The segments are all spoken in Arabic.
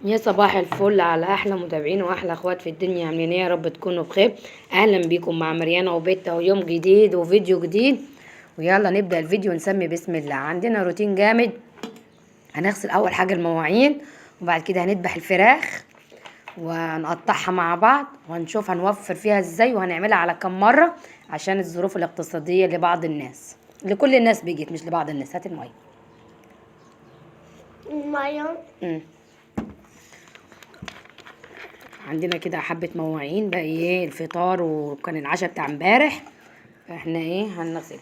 يا صباح الفل على احلى متابعين واحلى اخوات في الدنيا، عاملين ايه؟ يا رب تكونوا بخير. اهلا بيكم مع مريانة وبيتا ويوم جديد وفيديو جديد. ويلا نبدأ الفيديو ونسمي بسم الله. عندنا روتين جامد. هنغسل اول حاجة المواعين، وبعد كده هنذبح الفراخ ونقطعها مع بعض، وهنشوف هنوفر فيها ازاي وهنعملها على كم مرة عشان الظروف الاقتصادية لبعض الناس. لكل الناس بيجت، مش لبعض الناس. هات المية. المية. عندنا كده حبة مواعين بقى، ايه الفطار وكان العشاء بتاع امبارح. احنا ايه هنغسل.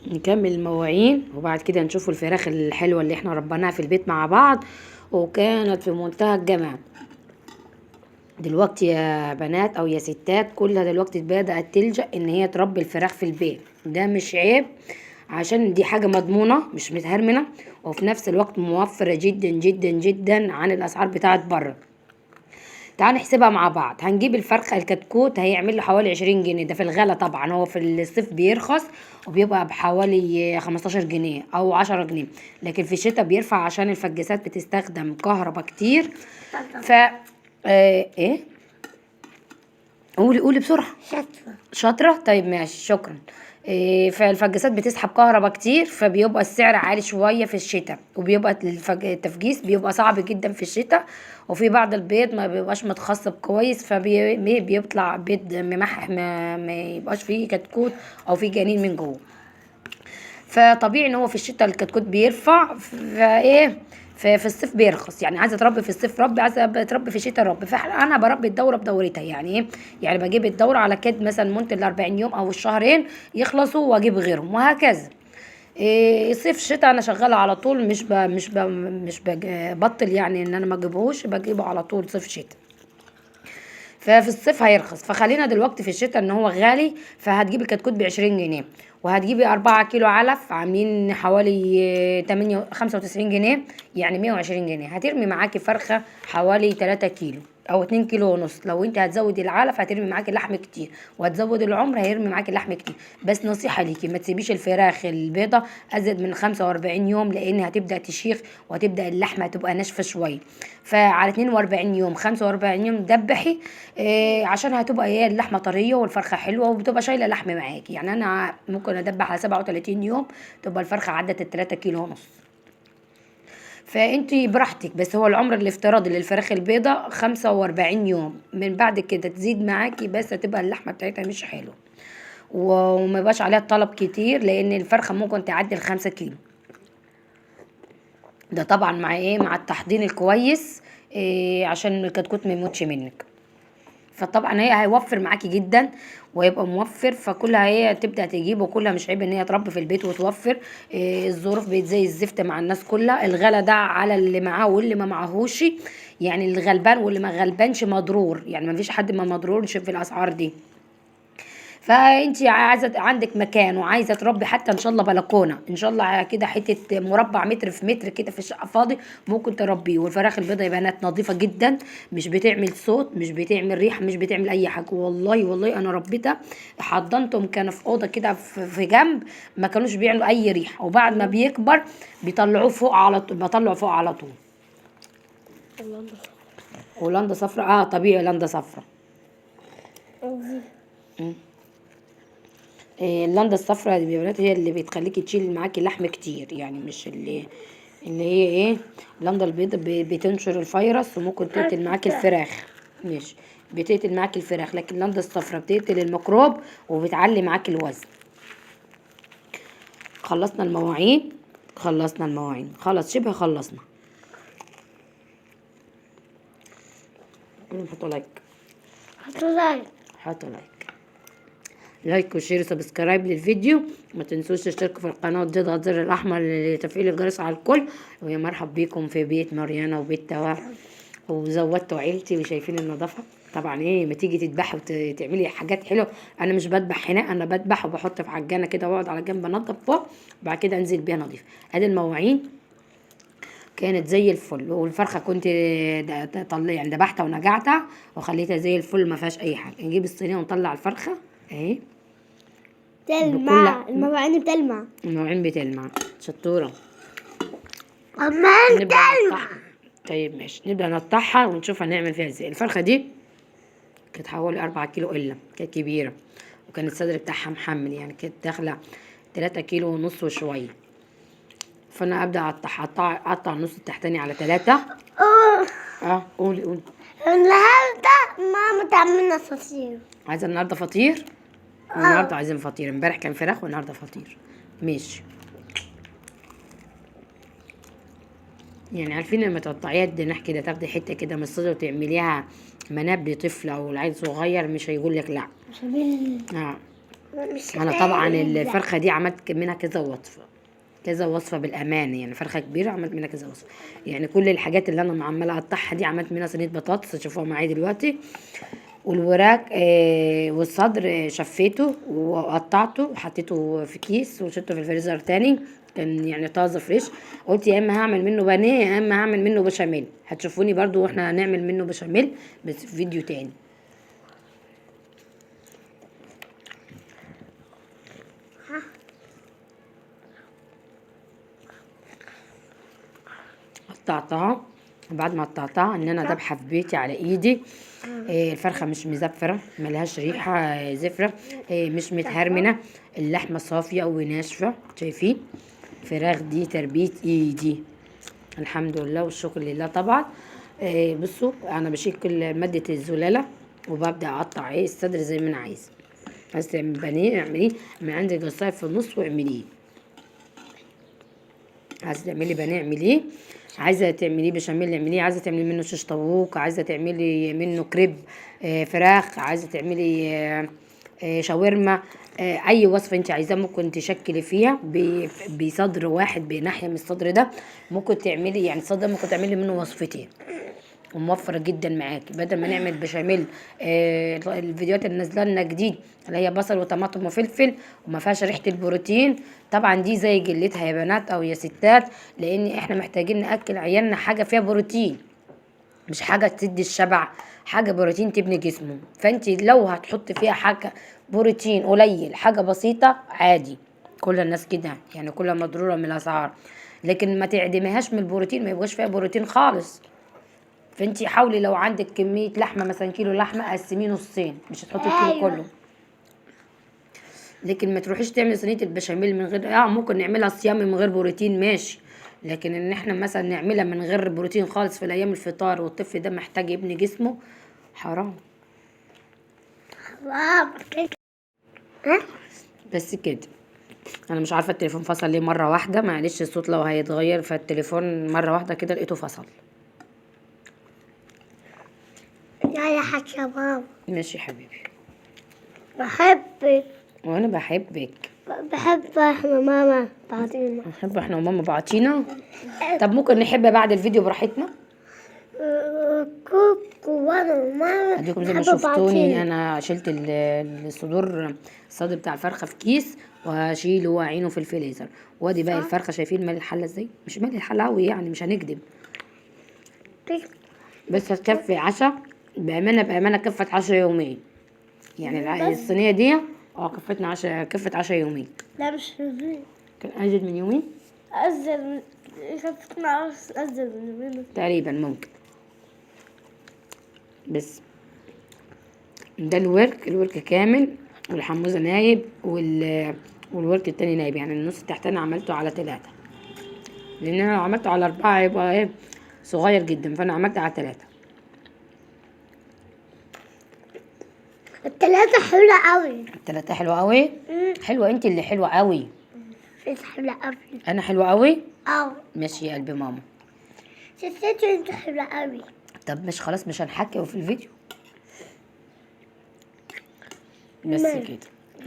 نكمل المواعين وبعد كده نشوفوا الفراخ الحلوة اللي احنا ربناها في البيت مع بعض، وكانت في منتهى الجمال. دلوقتي يا بنات او يا ستات كلها دلوقتي بدأت تلجأ ان هي تربي الفراخ في البيت. ده مش عيب، عشان دي حاجة مضمونة مش متهرمنة، وفي نفس الوقت موفرة جدا جدا جدا عن الاسعار بتاعت بره. تعال نحسبها مع بعض. هنجيب الفرخة الكتكوت هيعمل له حوالي 20 جنيه، ده في الغلا طبعا. هو في الصيف بيرخص وبيبقى بحوالي 15 جنيه او 10 جنيه، لكن في الشتاء بيرفع عشان الفجاسات بتستخدم كهرباء كتير. ف ايه، قولي بسرعة. شاطرة. طيب ماشي، شكرا. فالفجاسات بتسحب كهرباء كتير، فبيبقى السعر عالي شوية في الشتاء، وبيبقى التفجيس بيبقى صعب جدا في الشتاء. وفي بعض البيض ما بيبقاش متخصب كويس، فبيطلع بيض ممحح، ما يبقاش فيه كتكوت او فيه جنين من جوه. فطبيعي ان هو في الشتاء الكتكوت بيرفع، فايه في الصيف بيرخص. يعني عايزه تربي في الصيف ربي، عايزه تربي في الشتاء ربي. فانا بربي الدوره بدورتها. يعني ايه؟ يعني بجيب الدوره على كده مثلا منتج ال 40 يوم او الشهرين يخلصوا واجيب غيرهم وهكذا. إيه، صيف شتاء انا شغاله على طول، مش ببطل يعني ان انا ما اجيبهوش، بجيبه على طول صيف شتاء. ففي الصيف هيرخص. فخلينا دلوقتي في الشتاء ان هو غالي، فهتجيبي الكتكوت ب20 جنيه، وهتجيبي 4 كيلو علف عاملين حوالي 95 جنيه، يعني 120 جنيه. هترمي معاكي فرخة حوالي 3 كيلو او 2 كيلو ونص. لو انت هتزودي العلف هترمي معاكي لحم كتير، وهتزود العمر هيرمي معاكي لحم كتير. بس نصيحة ليكي، ما تسيبيش الفراخ البيضة ازيد من 45 يوم، لان هتبدأ تشيخ وهتبدأ اللحمة تبقى ناشفة شوية. فعلى 42 يوم 45 يوم دبحي، عشان هتبقى هي اللحمه طريه والفرخه حلوه وبتبقى شايله لحم معاكي. يعني انا ممكن ادبح على 37 يوم تبقى الفرخه عدت ال3 كيلو ونص. فانتي براحتك، بس هو العمر الافتراضي للفراخ البيضة 45 يوم. من بعد كده تزيد معاكي، بس هتبقى اللحمه بتاعتها مش حلوه، وما يبقاش عليها طلب كتير، لان الفرخه ممكن تعدي ال5 كيلو. ده طبعا مع ايه؟ مع التحضير الكويس، عشان الكتكوت ما يموتش منك. فطبعا هي هيوفر معاكي جدا ويبقى موفر. فكلها هي تبدأ تجيب، وكلها مش عيب ان هي تربي في البيت وتوفر. الظروف بقت زي الزفت مع الناس كلها. الغلا ده على اللي معاه واللي ما معاهوش. يعني الغلبان واللي ما غلبانش مضرور، يعني ما فيش حد ما مضرورش في الاسعار دي. فانت عايزه عندك مكان وعايزه تربي، حتى ان شاء الله بلكونه، ان شاء الله كده حته مربع متر في متر كده في الشقه فاضي ممكن تربيه. والفراخ البيضاء يا بنات نظيفه جدا، مش بتعمل صوت، مش بتعمل ريحه، مش بتعمل اي حاجه. والله والله انا ربيتها، حضنتهم كانوا في اوضه كده في جنب، ما كانوش بيعملوا اي ريحه. وبعد ما بيكبر بيطلعوه فوق على طول، بطلعه فوق على طول. هولندا صفراء، طبيعي هولندا صفراء. اللندة الصفراء دي يا بنات هي اللي بتخليكي تشيل معاكي لحم كتير، يعني مش اللي هي ايه. اللندة البيضة بتنشر الفيروس وممكن تقتل معاكي الفراخ. ماشي، بتقتل معاكي الفراخ، لكن اللندة الصفراء بتقتل الميكروب وبتعلي معاكي الوزن. خلصنا المواعين، خلاص شبه خلصنا. حطوا لايك، حطوا لايك وشير وسبسكرايب للفيديو. ما تنسوش تشتركوا في القناه وتضغطوا الزر الاحمر لتفعيل الجرس على الكل. ويا مرحب بيكم في بيت مريانة وبيت توا. وزودتوا عيلتي وشايفين النظافه. طبعا ايه، ما تيجي تذبحي وتعملي حاجات حلوه. انا مش بذبح هنا، انا بذبح وبحط في عجانه كده واقعد على جنب انضف فوق، وبعد كده انزل بيها نظيف. ادي المواعين كانت زي الفل، والفرخه كنت يعني ذبحتها ونجعتها، وخليتها زي الفل ما فيهاش اي حاجه. نجيب الصينيه ونطلع الفرخه اهي. تلمع، المواعين بتلمع. المواعين بتلمع. شطورة. كمان نبدأ نقطعها. طيب ماشي، نبدأ نقطعها ونشوف هنعمل فيها ازاي. الفرخة دي كانت حوالي 4 كيلو إلا، كانت كبيرة، وكان الصدر بتاعها محمل، يعني كانت داخلة 3 كيلو ونص وشوية. فأنا أبدأ أقطع النص التحتاني على 3. قولي. النهارده ماما تعمل لنا فطير. عايزة النهاردة فطير؟ النهاردة عايزين فطير، امبارح كان فراخ والنهاردة فطير. ماشي. يعني عارفين لما تقطعيها الجناح كده، تاخدي حتة كده من الصدر وتعمليها مناب لطفل أو لعيل صغير، مش هيقول لك لأ. أنا طبعا الفرخة دي عملت منها كذا وصفة بالأمانة، يعني فرخة كبيرة عملت منها كذا وصفة. يعني كل الحاجات اللي أنا عمالة أقطعها دي عملت منها صينية بطاطس تشوفوها معايا دلوقتي. والوراك والصدر شفيته وقطعته وحطيته في كيس وشلته في الفريزر تاني، كان يعني طازه فريش. قلت يا اما هعمل منه بانيه يا اما هعمل منه بشاميل. هتشوفوني برضو واحنا هنعمل منه بشاميل بس في فيديو تاني. قطعتها، وبعد ما قطعتها ان انا دابحه في بيتي على ايدي. الفرخه مش مزفره، ملهاش ريحه زفره، مش متهرمنه، اللحمه صافيه وناشفه. شايفين فراخ دي تربيه ايدي، الحمد لله والشكر لله طبعا. بصوا انا بشيل كل ماده الزلاله وببدا اقطع الصدر زي ما انا عايز تعمل بانيه اعمليه من عندك، جزايه في النص واعمليه. عايزه تعملي بانيه اعمليه، عايزه تعمليه بشاميل اعمليه، عايزه تعملي منه شيش طاووق، عايزه تعملي منه كريب فراخ، عايزه تعملي شاورما. اي وصفه انت عايزاها ممكن تشكلي فيها بصدر واحد، بناحيه من الصدر ده ممكن تعملي، يعني الصدر ممكن تعملي منه وصفتين وموفرة جدا معاكي. بدل ما نعمل بشاميل الفيديوهات اللي نازله لنا جديد اللي هي بصل وطماطم وفلفل وما فيهاش ريحه البروتين، طبعا دي زي جلتها يا بنات او يا ستات، لان احنا محتاجين ناكل عيالنا حاجه فيها بروتين، مش حاجه تدي الشبع، حاجه بروتين تبني جسمه. فانت لو هتحط فيها حاجه بروتين قليل، حاجه بسيطه عادي، كل الناس كده يعني، كل مضروره من الاسعار، لكن ما تعدميهاش من البروتين، ما يبقاش فيها بروتين خالص. فانتي حاولي لو عندك كمية لحمة مثلا كيلو لحمة قسميه نصين، مش هتحطي الكيلو كله. لكن ما تروحيش تعملي صينية البشاميل من غير ممكن نعملها صيامي من غير بروتين ماشي، لكن ان احنا مثلا نعملها من غير بروتين خالص في الايام الفطار والطفل ده محتاج يبني جسمه، حرام. بس كده. انا مش عارفة التليفون فصل ليه مرة واحدة، معلش الصوت لو هيتغير، فالتليفون مرة واحدة كده لقيته فصل. يا حاجة ماما. ماشي يا حبيبي. بحبك. وانا بحبك. بحب احنا ماما بعضينا. نحب احنا وماما بعضينا. طب ممكن نحب بعد الفيديو براحتنا؟ كوكو وانا وماما اديكم زي ما شفتوني انا شلت الصدر بتاع الفرخه في كيس وهشيله واعينه في الفريزر، وادي باقي الفرخه. شايفين مال الحله ازاي؟ مش مال الحله قوي يعني، مش هنكدب، بس هتكفي عشا بامانه كفت 10 يومين يعني. الصينيه دي كفتنا 10، كفت 10 يومين. لا مش يومين، كان ازيد من يومين، كفتنا ازيد من يومين تقريبا ممكن. بس ده الورك كامل، والحموزه نايب والورك التاني نايب، يعني النص التحتاني عملته على 3، لان انا لو عملته على 4 هيبقى صغير جدا، فانا عملت على 3. التلاتة حلوة قوي. التلاتة حلوة قوي. حلوة انت اللي حلوة قوي. حلوة قوي. انا حلوة قوي. اه ماشي يا قلبي ماما. ستي انت حلوة قوي. طب مش خلاص مش هنحكي في الفيديو بس كده.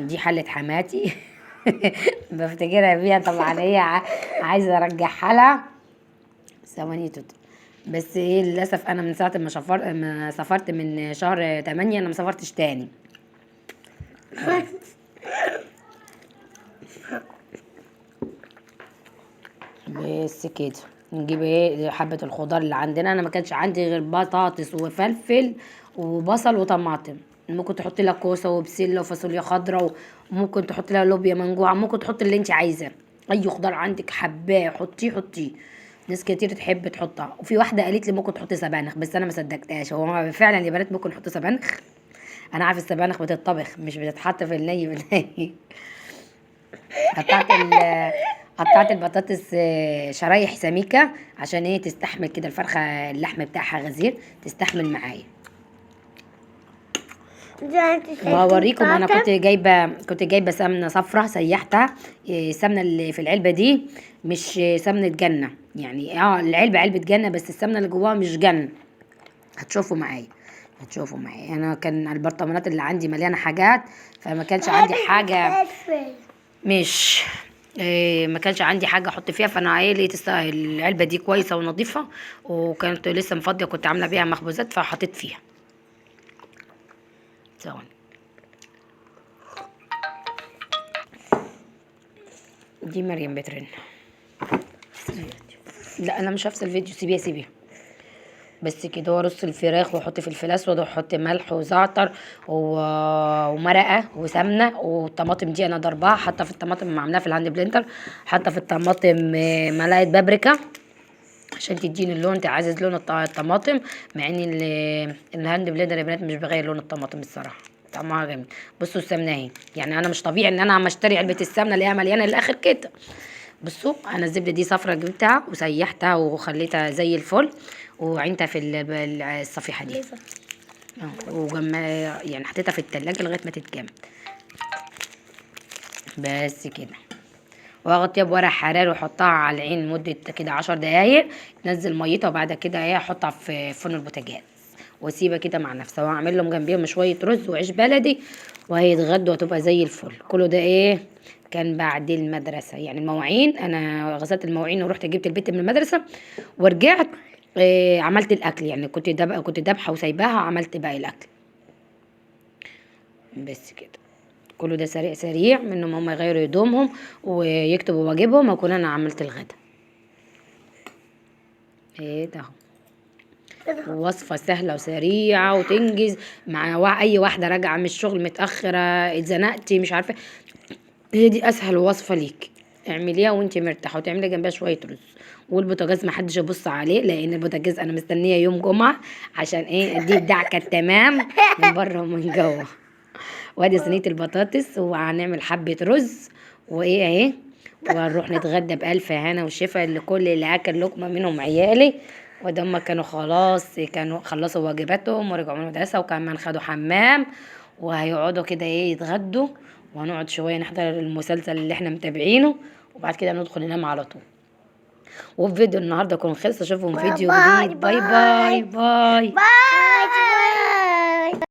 دي حلة حماتي بفتكرها بيها طبعا، هي عايزة ارجعها لها ثواني بس ايه للاسف انا من ساعة ما سافرت من شهر 8 انا ما سافرتش تاني. بس كده. نجيب ايه حبة الخضار اللي عندنا، انا ما كانش عندي غير بطاطس وفلفل وبصل وطماطم، ممكن تحط لها كوسه وبسله وفاصوليا خضراء، وممكن تحط لها لوبيا منجوعه، ممكن تحط اللي انت عايزاه. اي خضار عندك حباه حطيه حطيه. ناس كتير تحب تحطها، وفي واحده قالت لي ممكن تحطي سبانخ، بس انا ما صدقتهاش. هو فعلا يا بنات ممكن نحط سبانخ؟ انا عارف السبانخ بتطبخ مش بتتحط في الني بالني. قطعت قطعت البطاطس شرايح سميكه عشان ايه تستحمل كده الفرخه، اللحم بتاعها غزير تستحمل معايا. وهوريكم انا كنت جايبه سمنه صفرا سيحتها. السمنه اللي في العلبه دي مش سمنه جنه، يعني العلبه علبه جنه بس السمنه اللي جواها مش جنه. هتشوفوا معايا انا كان البرطمانات اللي عندي مليانه حاجات، فما كانش عندي حاجه. مش ما كانش عندي حاجه احط فيها، فانا لقيت العلبه دي كويسه ونظيفه، وكانت لسه مفضيه كنت عامله بيها مخبوزات فحطيت فيها. ثواني. دي مريم بترن. لا انا مش هفصل الفيديو، سيبيها بس كده. وارص الفراخ واحط في الفلفل اسود واحط ملح وزعتر ومرقه وسمنه، والطماطم دي انا ضربها، حاطه في الطماطم عاملاها في الهاند بلندر، حاطه في الطماطم ملعقه بابريكا عشان تديني اللون، تعزز لون الطماطم. مع ان الهاند بلندر يا بنات مش بغير لون الطماطم الصراحه، طعمها جامد. بصوا السمنه اهي، يعني انا مش طبيعي ان انا عم اشتري علبه السمنه اللي هي مليانه للاخر كده. بصوا انا الزبده دي صفرة جبتها وسيحتها وخليتها زي الفل، وعينتها في الصفيحه دي. يعني حطيتها في التلاجة لغايه ما تتجمد بس كده. واغطيها بورق حراري واحطها على العين مده كده 10 دقايق، تنزل ميتها، وبعد كده احطها في فرن البوتاجاز واسيبها كده مع نفسها، واعمل لهم جنبيهم شويه رز وعيش بلدي، وهيتغدوا وتبقى زي الفل. كله ده كان بعد المدرسه، يعني المواعين انا غسلت المواعين ورحت جبت البيت من المدرسه ورجعت عملت الاكل، يعني كنت دابحه وسايباها، عملت باقي الاكل بس كده. كله ده سريع سريع منهم، هم يغيروا هدومهم ويكتبوا واجبهم، اكون انا عملت الغدا. ده وصفة سهلة وسريعة وتنجز مع اي واحدة راجعة من الشغل متأخرة، اتزنقتي مش عارفة، هي دي اسهل وصفة ليك. اعمليها وانتي مرتاحة، وتعملي جنبها شوية رز. والبوتاجاز محدش يبص عليه، لان البوتاجاز انا مستنية يوم جمعة عشان دي الدعكة التمام من بره ومن جوه. وادي صينية البطاطس، وهنعمل حبة رز اهي، وهنروح نتغدى بألف هنا وشفا لكل اللي أكل لقمة منهم عيالي. وده هما كانوا خلصوا واجباتهم ورجعوا من المدرسة، وكمان خدوا حمام، وهيقعدوا كده يتغدوا، وهنقعد شوية نحضر المسلسل اللي احنا متابعينه، وبعد كده ندخل ننام على طول. وفي فيديو النهارده يكون خلص. اشوفكم فيديو جديد. باي باي باي.